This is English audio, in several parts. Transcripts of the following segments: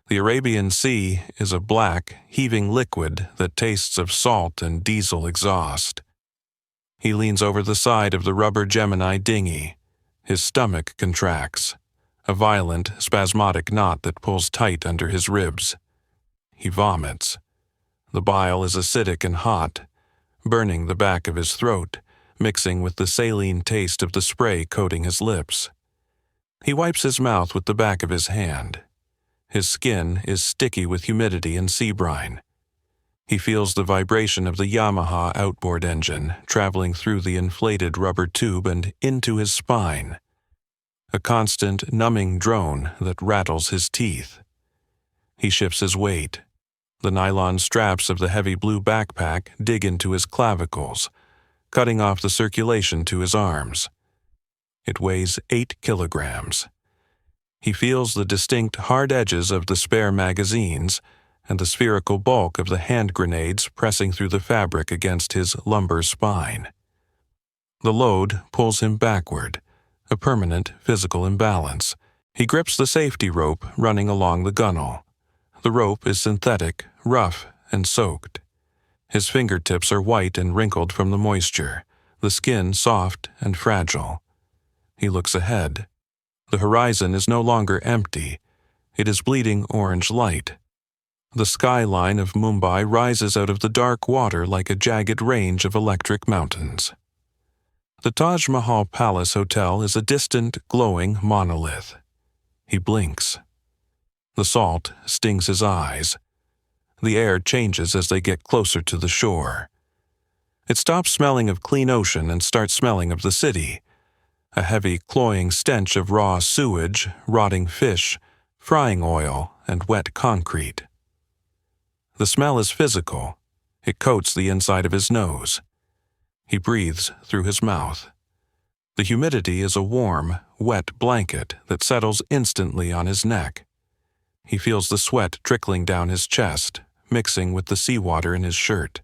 The Arabian Sea is a black, heaving liquid that tastes of salt and diesel exhaust. He leans over the side of the rubber Gemini dinghy. His stomach contracts, a violent, spasmodic knot that pulls tight under his ribs. He vomits. The bile is acidic and hot, burning the back of his throat, mixing with the saline taste of the spray coating his lips. He wipes his mouth with the back of his hand. His skin is sticky with humidity and sea brine. He feels the vibration of the Yamaha outboard engine traveling through the inflated rubber tube and into his spine. A constant, numbing drone that rattles his teeth. He shifts his weight. The nylon straps of the heavy blue backpack dig into his clavicles, cutting off the circulation to his arms. It weighs 8 kilograms. He feels the distinct hard edges of the spare magazines and the spherical bulk of the hand grenades pressing through the fabric against his lumbar spine. The load pulls him backward, a permanent physical imbalance. He grips the safety rope running along the gunwale. The rope is synthetic, rough, and soaked. His fingertips are white and wrinkled from the moisture, the skin soft and fragile. He looks ahead. The horizon is no longer empty. It is bleeding orange light. The skyline of Mumbai rises out of the dark water like a jagged range of electric mountains. The Taj Mahal Palace Hotel is a distant, glowing monolith. He blinks. The salt stings his eyes. The air changes as they get closer to the shore. It stops smelling of clean ocean and starts smelling of the city. A heavy, cloying stench of raw sewage, rotting fish, frying oil, and wet concrete. The smell is physical. It coats the inside of his nose. He breathes through his mouth. The humidity is a warm, wet blanket that settles instantly on his neck. He feels the sweat trickling down his chest, mixing with the seawater in his shirt.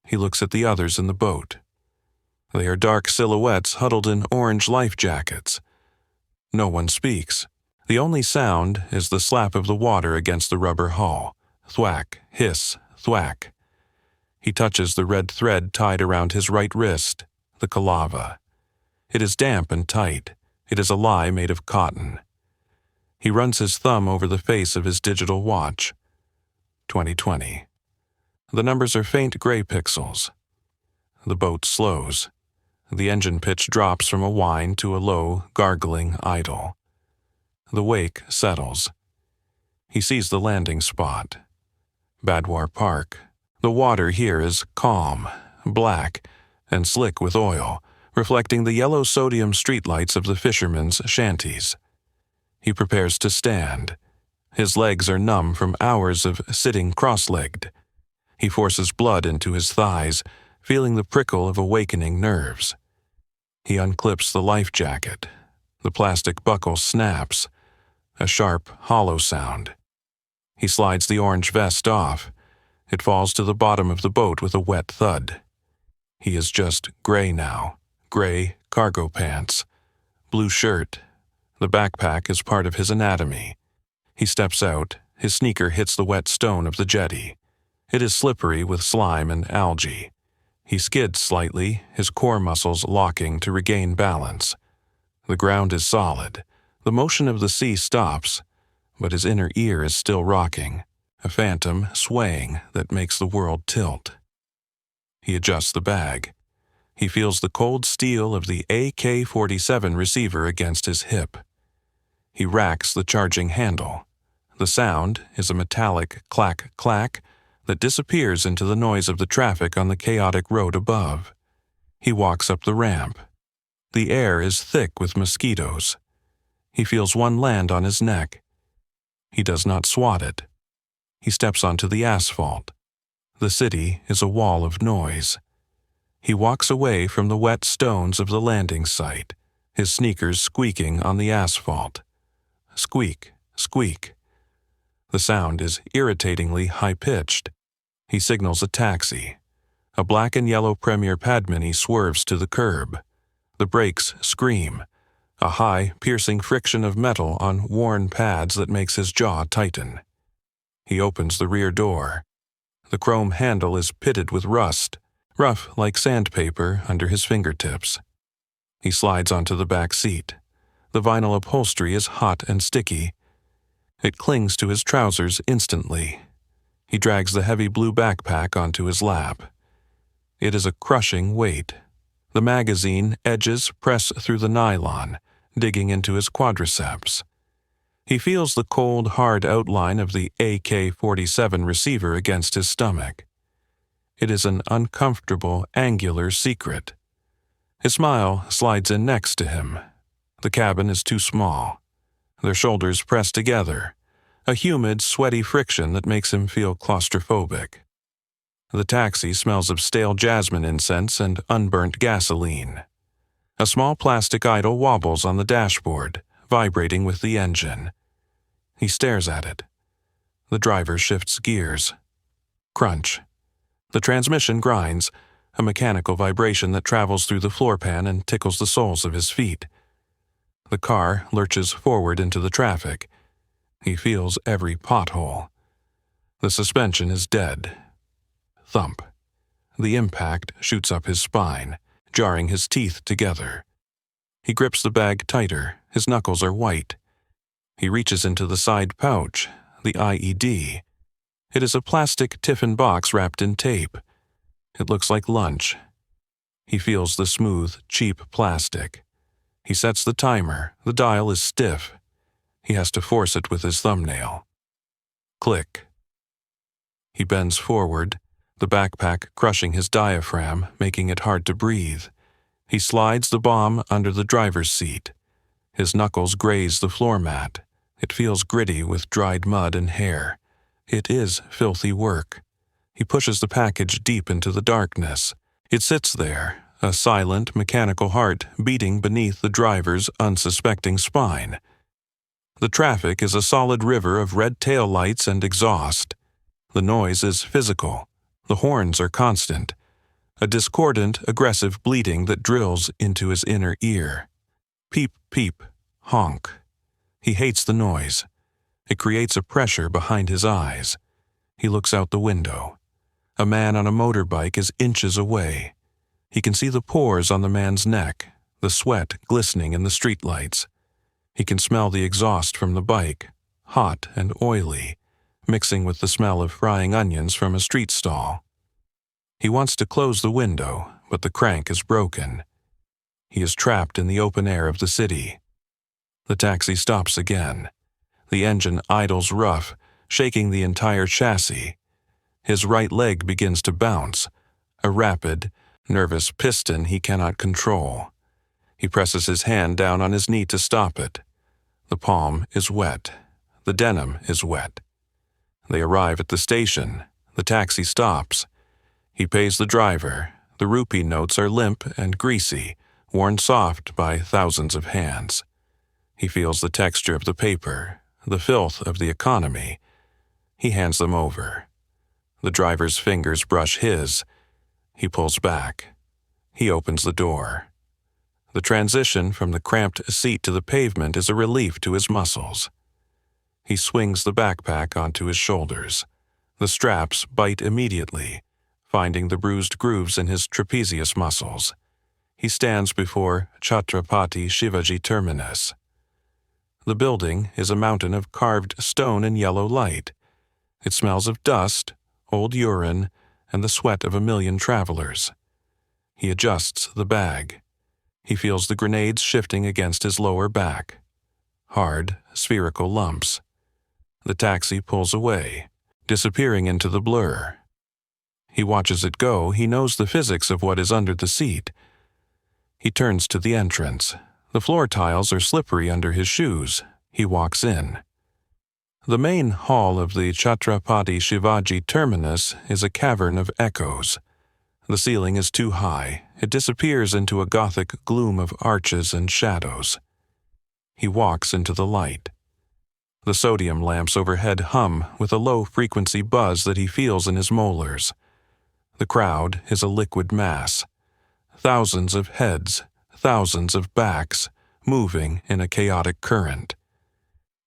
He looks at the others in the boat. They are dark silhouettes huddled in orange life jackets. No one speaks. The only sound is the slap of the water against the rubber hull. Thwack, hiss, thwack. He touches the red thread tied around his right wrist, the kalava. It is damp and tight. It is a lie made of cotton. He runs his thumb over the face of his digital watch. 2020. The numbers are faint gray pixels. The boat slows. The engine pitch drops from a whine to a low, gargling idle. The wake settles. He sees the landing spot. Badhwar Park. The water here is calm, black, and slick with oil, reflecting the yellow sodium streetlights of the fishermen's shanties. He prepares to stand. His legs are numb from hours of sitting cross-legged. He forces blood into his thighs, feeling the prickle of awakening nerves. He unclips the life jacket. The plastic buckle snaps, a sharp, hollow sound. He slides the orange vest off. It falls to the bottom of the boat with a wet thud. He is just gray now. Gray cargo pants, blue shirt. The backpack is part of his anatomy. He steps out. His sneaker hits the wet stone of the jetty. It is slippery with slime and algae. He skids slightly, his core muscles locking to regain balance. The ground is solid. The motion of the sea stops, but his inner ear is still rocking, a phantom swaying that makes the world tilt. He adjusts the bag. He feels the cold steel of the AK-47 receiver against his hip. He racks the charging handle. The sound is a metallic clack-clack that disappears into the noise of the traffic on the chaotic road above. He walks up the ramp. The air is thick with mosquitoes. He feels one land on his neck. He does not swat it. He steps onto the asphalt. The city is a wall of noise. He walks away from the wet stones of the landing site, his sneakers squeaking on the asphalt. Squeak, squeak. The sound is irritatingly high-pitched. He signals a taxi. A black and yellow Premier Padmini swerves to the curb. The brakes scream. a high, piercing friction of metal on worn pads that makes his jaw tighten. He opens the rear door. The chrome handle is pitted with rust, rough like sandpaper under his fingertips. He slides onto the back seat. The vinyl upholstery is hot and sticky. It clings to his trousers instantly. He drags the heavy blue backpack onto his lap. It is a crushing weight. The magazine edges press through the nylon, digging into his quadriceps. He feels the cold, hard outline of the AK-47 receiver against his stomach. It is an uncomfortable, angular secret. His smile slides in next to him. The cabin is too small. Their shoulders press together, a humid, sweaty friction that makes him feel claustrophobic. The taxi smells of stale jasmine incense and unburnt gasoline. A small plastic idol wobbles on the dashboard, vibrating with the engine. He stares at it. The driver shifts gears. Crunch. The transmission grinds, a mechanical vibration that travels through the floor pan and tickles the soles of his feet. The car lurches forward into the traffic. He feels every pothole. The suspension is dead. Thump. The impact shoots up his spine, jarring his teeth together. He grips the bag tighter. His knuckles are white. He reaches into the side pouch, the IED. It is a plastic tiffin box wrapped in tape. It looks like lunch. He feels the smooth, cheap plastic. He sets the timer. The dial is stiff. He has to force it with his thumbnail. Click. He bends forward, the backpack crushing his diaphragm, making it hard to breathe. He slides the bomb under the driver's seat. His knuckles graze the floor mat. It feels gritty with dried mud and hair. It is filthy work. He pushes the package deep into the darkness. It sits there, a silent, mechanical heart beating beneath the driver's unsuspecting spine. The traffic is a solid river of red tail lights and exhaust. The noise is physical. The horns are constant. A discordant, aggressive bleating that drills into his inner ear. Peep, peep, honk. He hates the noise. It creates a pressure behind his eyes. He looks out the window. A man on a motorbike is inches away. He can see the pores on the man's neck, the sweat glistening in the streetlights. He can smell the exhaust from the bike, hot and oily, mixing with the smell of frying onions from a street stall. He wants to close the window, but the crank is broken. He is trapped in the open air of the city. The taxi stops again. The engine idles rough, shaking the entire chassis. His right leg begins to bounce, a rapid, nervous piston he cannot control. He presses his hand down on his knee to stop it. The palm is wet. The denim is wet. They arrive at the station. The taxi stops. He pays the driver. The rupee notes are limp and greasy, worn soft by thousands of hands. He feels the texture of the paper, the filth of the economy. He hands them over. The driver's fingers brush his. He pulls back. He opens the door. The transition from the cramped seat to the pavement is a relief to his muscles. He swings the backpack onto his shoulders. The straps bite immediately, finding the bruised grooves in his trapezius muscles. He stands before Chhatrapati Shivaji Terminus. The building is a mountain of carved stone and yellow light. It smells of dust, old urine, and the sweat of a million travelers. He adjusts the bag. He feels the grenades shifting against his lower back. Hard, spherical lumps. The taxi pulls away, disappearing into the blur. He watches it go. He knows the physics of what is under the seat. He turns to the entrance. The floor tiles are slippery under his shoes. He walks in. The main hall of the Chhatrapati Shivaji Terminus is a cavern of echoes. The ceiling is too high. It disappears into a gothic gloom of arches and shadows. He walks into the light. The sodium lamps overhead hum with a low-frequency buzz that he feels in his molars. The crowd is a liquid mass. Thousands of heads, thousands of backs, moving in a chaotic current.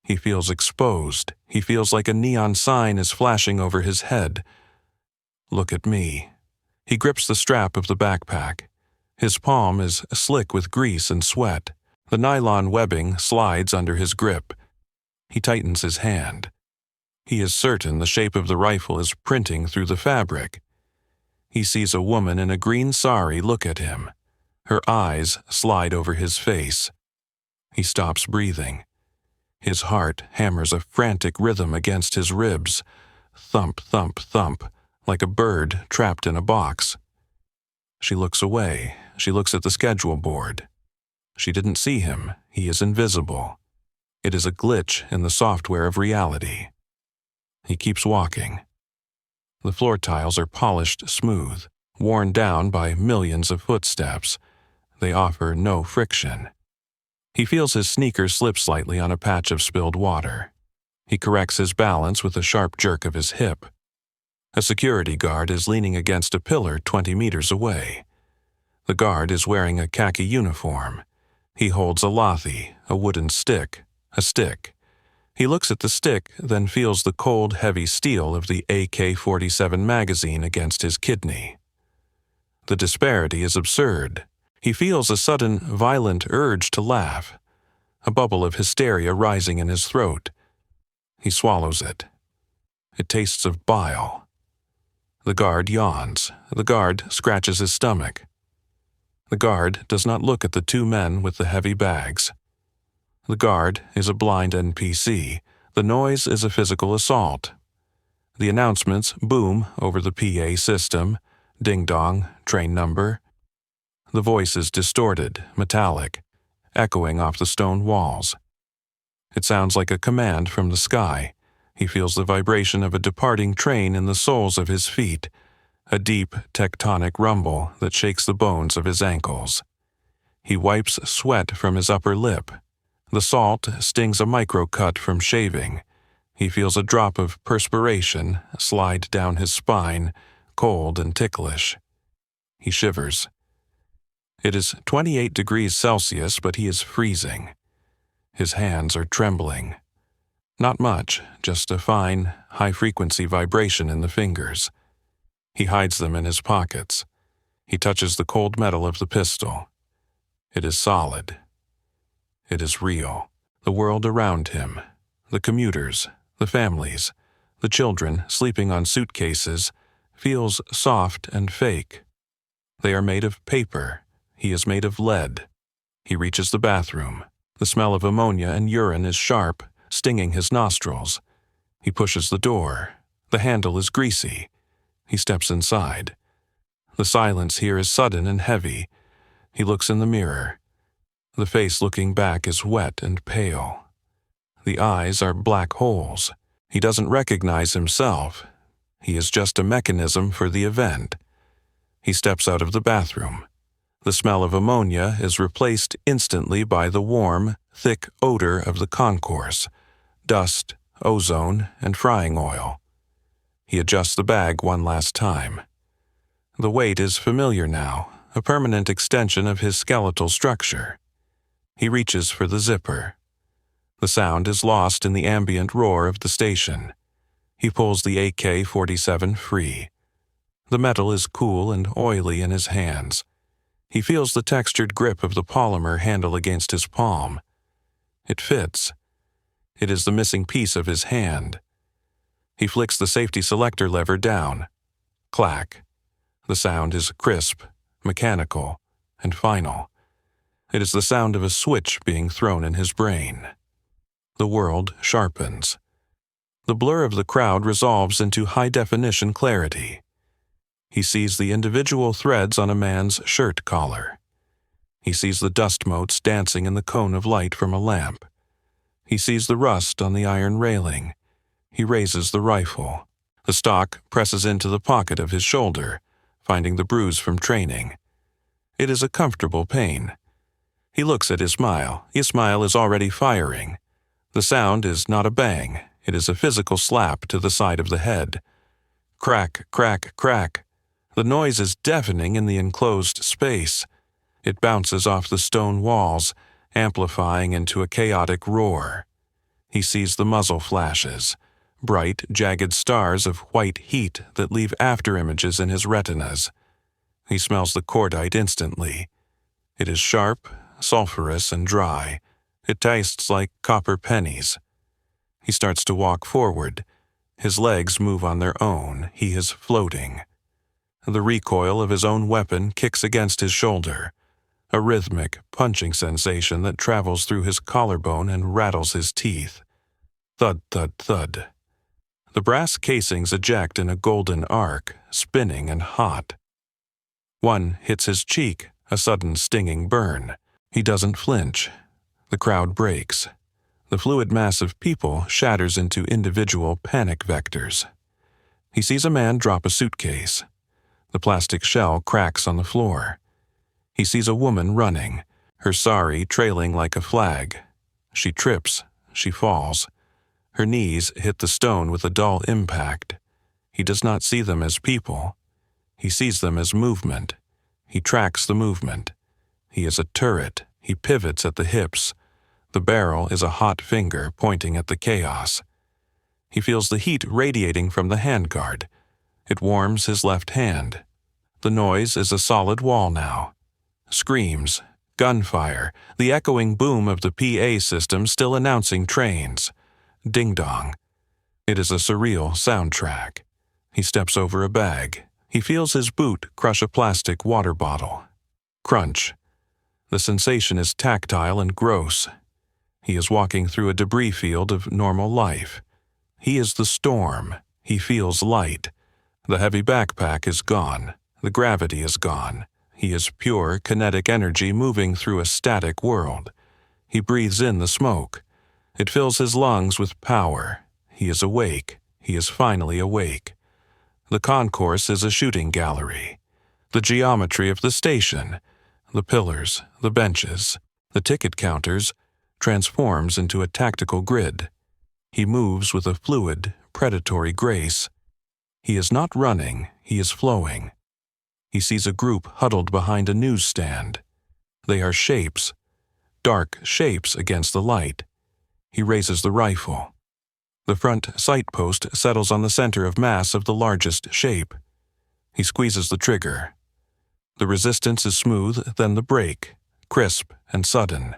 He feels exposed. He feels like a neon sign is flashing over his head. Look at me. He grips the strap of the backpack. His palm is slick with grease and sweat. The nylon webbing slides under his grip. He tightens his hand. He is certain the shape of the rifle is printing through the fabric. He sees a woman in a green sari look at him. Her eyes slide over his face. He stops breathing. His heart hammers a frantic rhythm against his ribs. Thump, thump, thump, like a bird trapped in a box. She looks away. She looks at the schedule board. She didn't see him. He is invisible. It is a glitch in the software of reality. He keeps walking. The floor tiles are polished smooth, worn down by millions of footsteps. They offer no friction. He feels his sneakers slip slightly on a patch of spilled water. He corrects his balance with a sharp jerk of his hip. A security guard is leaning against a pillar 20 meters away. The guard is wearing a khaki uniform. He holds a lathi, a wooden stick, a stick. He looks at the stick, then feels the cold, heavy steel of the AK-47 magazine against his kidney. The disparity is absurd. He feels a sudden, violent urge to laugh, a bubble of hysteria rising in his throat. He swallows it. It tastes of bile. The guard yawns. The guard scratches his stomach. The guard does not look at the two men with the heavy bags. The guard is a blind NPC. The noise is a physical assault. The announcements boom over the PA system. Ding-dong, train number. The voice is distorted, metallic, echoing off the stone walls. It sounds like a command from the sky. He feels the vibration of a departing train in the soles of his feet, a deep, tectonic rumble that shakes the bones of his ankles. He wipes sweat from his upper lip. The salt stings a microcut from shaving. He feels a drop of perspiration slide down his spine, cold and ticklish. He shivers. It is 28 degrees Celsius, but he is freezing. His hands are trembling. Not much, just a fine, high-frequency vibration in the fingers. He hides them in his pockets. He touches the cold metal of the pistol. It is solid. It is real. The world around him, the commuters, the families, the children sleeping on suitcases, feels soft and fake. They are made of paper. He is made of lead. He reaches the bathroom. The smell of ammonia and urine is sharp, stinging his nostrils. He pushes the door. The handle is greasy. He steps inside. The silence here is sudden and heavy. He looks in the mirror. The face looking back is wet and pale. The eyes are black holes. He doesn't recognize himself. He is just a mechanism for the event. He steps out of the bathroom. The smell of ammonia is replaced instantly by the warm, thick odor of the concourse, dust, ozone, and frying oil. He adjusts the bag one last time. The weight is familiar now, a permanent extension of his skeletal structure. He reaches for the zipper. The sound is lost in the ambient roar of the station. He pulls the AK-47 free. The metal is cool and oily in his hands. He feels the textured grip of the polymer handle against his palm. It fits. It is the missing piece of his hand. He flicks the safety selector lever down. Clack. The sound is crisp, mechanical, and final. It is the sound of a switch being thrown in his brain. The world sharpens. The blur of the crowd resolves into high-definition clarity. He sees the individual threads on a man's shirt collar. He sees the dust motes dancing in the cone of light from a lamp. He sees the rust on the iron railing. He raises the rifle. The stock presses into the pocket of his shoulder, finding the bruise from training. It is a comfortable pain. He looks at his smile. His smile is already firing. The sound is not a bang. It is a physical slap to the side of the head. Crack, crack, crack. The noise is deafening in the enclosed space. It bounces off the stone walls, amplifying into a chaotic roar. He sees the muzzle flashes, bright, jagged stars of white heat that leave afterimages in his retinas. He smells the cordite instantly. It is sharp, sulphurous, and dry. It tastes like copper pennies. He starts to walk forward. His legs move on their own. He is floating. The recoil of his own weapon kicks against his shoulder, a rhythmic, punching sensation that travels through his collarbone and rattles his teeth. Thud, thud, thud. The brass casings eject in a golden arc, spinning and hot. One hits his cheek, a sudden stinging burn. He doesn't flinch. The crowd breaks. The fluid mass of people shatters into individual panic vectors. He sees a man drop a suitcase. The plastic shell cracks on the floor. He sees a woman running, her sari trailing like a flag. She trips. She falls. Her knees hit the stone with a dull impact. He does not see them as people. He sees them as movement. He tracks the movement. He is a turret. He pivots at the hips. The barrel is a hot finger pointing at the chaos. He feels the heat radiating from the handguard. It warms his left hand. The noise is a solid wall now. Screams, gunfire, the echoing boom of the PA system still announcing trains. Ding-dong. It is a surreal soundtrack. He steps over a bag. He feels his boot crush a plastic water bottle. Crunch. The sensation is tactile and gross. He is walking through a debris field of normal life. He is the storm. He feels light. The heavy backpack is gone. The gravity is gone. He is pure kinetic energy moving through a static world. He breathes in the smoke. It fills his lungs with power. He is awake. He is finally awake. The concourse is a shooting gallery. The geometry of the station, the pillars, the benches, the ticket counters, transforms into a tactical grid. He moves with a fluid, predatory grace. He is not running, he is flowing. He sees a group huddled behind a newsstand. They are shapes, dark shapes against the light. He raises the rifle. The front sight post settles on the center of mass of the largest shape. He squeezes the trigger. The resistance is smooth, then the break, crisp and sudden.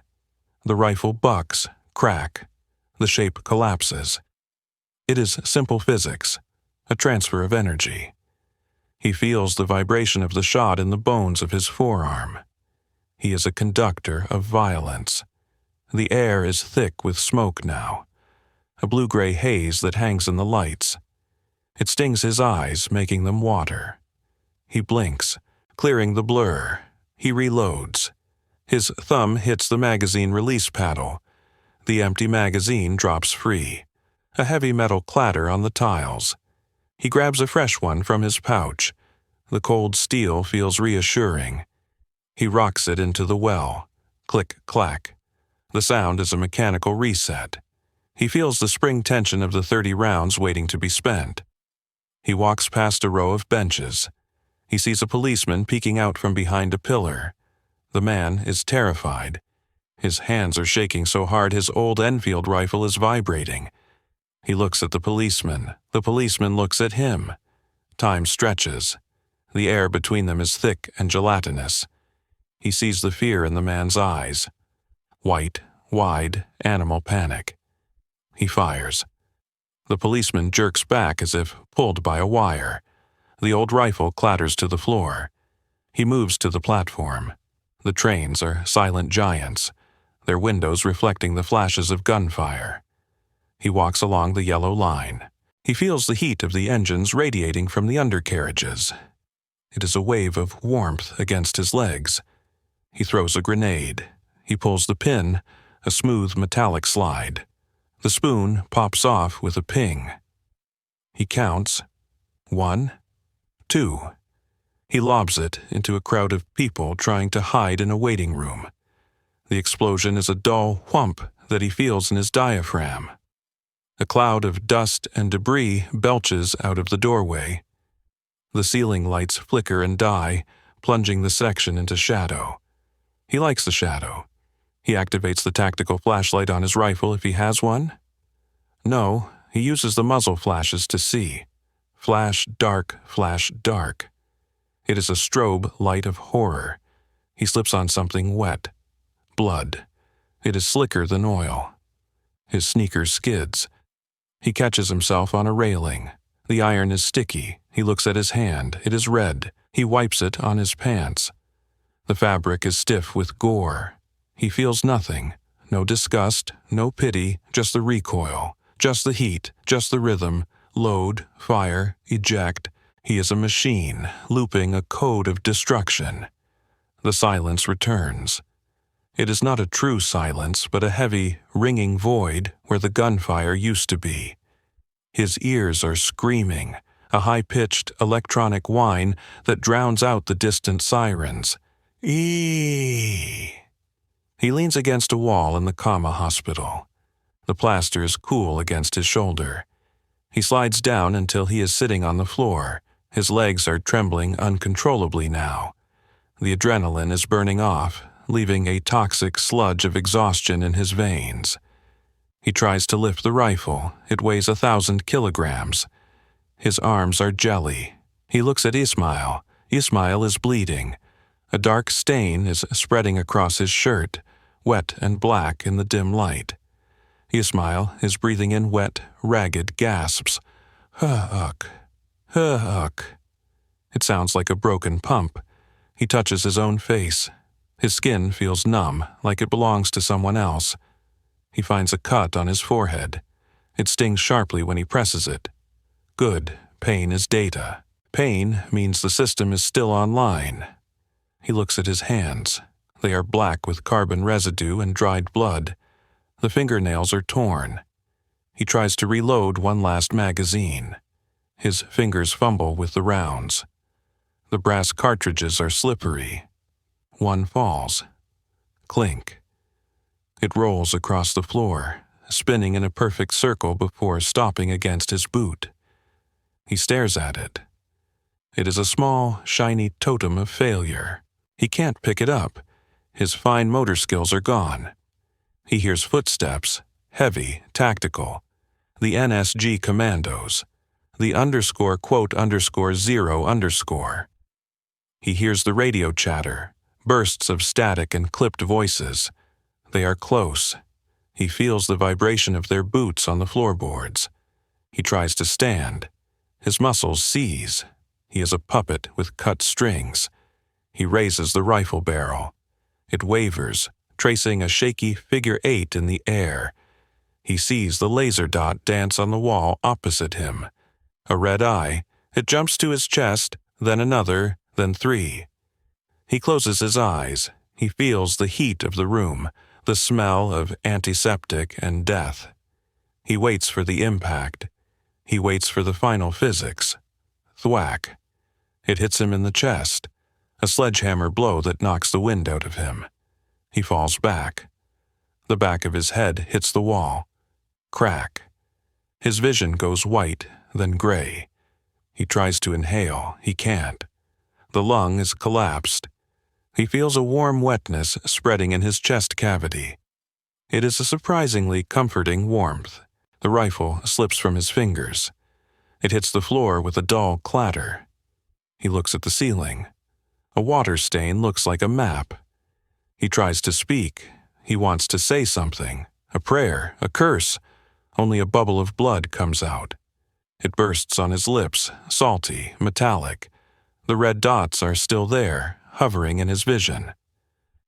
The rifle bucks, crack. The shape collapses. It is simple physics, a transfer of energy. He feels the vibration of the shot in the bones of his forearm. He is a conductor of violence. The air is thick with smoke now, a blue-gray haze that hangs in the lights. It stings his eyes, making them water. He blinks, clearing the blur. He reloads. His thumb hits the magazine release paddle. The empty magazine drops free. A heavy metal clatter on the tiles. He grabs a fresh one from his pouch. The cold steel feels reassuring. He rocks it into the well. Click-clack. The sound is a mechanical reset. He feels the spring tension of the 30 rounds waiting to be spent. He walks past a row of benches. He sees a policeman peeking out from behind a pillar. The man is terrified. His hands are shaking so hard his old Enfield rifle is vibrating. He looks at the policeman. The policeman looks at him. Time stretches. The air between them is thick and gelatinous. He sees the fear in the man's eyes. White, wide, animal panic. He fires. The policeman jerks back as if pulled by a wire. The old rifle clatters to the floor. He moves to the platform. The trains are silent giants, their windows reflecting the flashes of gunfire. He walks along the yellow line. He feels the heat of the engines radiating from the undercarriages. It is a wave of warmth against his legs. He throws a grenade. He pulls the pin, a smooth metallic slide. The spoon pops off with a ping. He counts. 1, 2. He lobs it into a crowd of people trying to hide in a waiting room. The explosion is a dull whump that he feels in his diaphragm. A cloud of dust and debris belches out of the doorway. The ceiling lights flicker and die, plunging the section into shadow. He likes the shadow. He activates the tactical flashlight on his rifle if he has one. No, he uses the muzzle flashes to see. Flash, dark, flash, dark. It is a strobe light of horror. He slips on something wet. Blood. It is slicker than oil. His sneaker skids. He catches himself on a railing. The iron is sticky. He looks at his hand. It is red. He wipes it on his pants. The fabric is stiff with gore. He feels nothing. No disgust, no pity, just the recoil, just the heat, just the rhythm. Load, fire, eject. He is a machine, looping a code of destruction. The silence returns. It is not a true silence, but a heavy, ringing void where the gunfire used to be. His ears are screaming, a high-pitched electronic whine that drowns out the distant sirens. Eeeeee! He leans against a wall in the Cama hospital. The plaster is cool against his shoulder. He slides down until he is sitting on the floor. His legs are trembling uncontrollably now. The adrenaline is burning off, leaving a toxic sludge of exhaustion in his veins. He tries to lift the rifle. It weighs 1,000 kilograms. His arms are jelly. He looks at Ismail. Ismail is bleeding. A dark stain is spreading across his shirt, wet and black in the dim light. Ismail is breathing in wet, ragged gasps. Huh-uck. Huh-uck. It sounds like a broken pump. He touches his own face. His skin feels numb, like it belongs to someone else. He finds a cut on his forehead. It stings sharply when he presses it. Good. Pain is data. Pain means the system is still online. He looks at his hands. They are black with carbon residue and dried blood. The fingernails are torn. He tries to reload one last magazine. His fingers fumble with the rounds. The brass cartridges are slippery. One falls. Clink. It rolls across the floor, spinning in a perfect circle before stopping against his boot. He stares at it. It is a small, shiny totem of failure. He can't pick it up. His fine motor skills are gone. He hears footsteps, heavy, tactical. The NSG commandos. The __0_. He hears the radio chatter, bursts of static and clipped voices. They are close. He feels the vibration of their boots on the floorboards. He tries to stand. His muscles seize. He is a puppet with cut strings. He raises the rifle barrel. It wavers, tracing a shaky figure 8 in the air. He sees the laser dot dance on the wall opposite him. A red eye. It jumps to his chest, then another, then 3. He closes his eyes. He feels the heat of the room, the smell of antiseptic and death. He waits for the impact. He waits for the final physics. Thwack. It hits him in the chest. A sledgehammer blow that knocks the wind out of him. He falls back. The back of his head hits the wall. Crack. His vision goes white, then gray. He tries to inhale. He can't. The lung is collapsed. He feels a warm wetness spreading in his chest cavity. It is a surprisingly comforting warmth. The rifle slips from his fingers. It hits the floor with a dull clatter. He looks at the ceiling. A water stain looks like a map. He tries to speak. He wants to say something. A prayer, a curse. Only a bubble of blood comes out. It bursts on his lips, salty, metallic. The red dots are still there, hovering in his vision.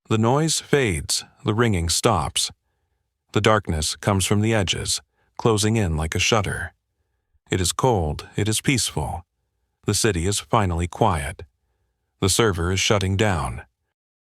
The noise fades. The ringing stops. The darkness comes from the edges, closing in like a shutter. It is cold. It is peaceful. The city is finally quiet. The server is shutting down.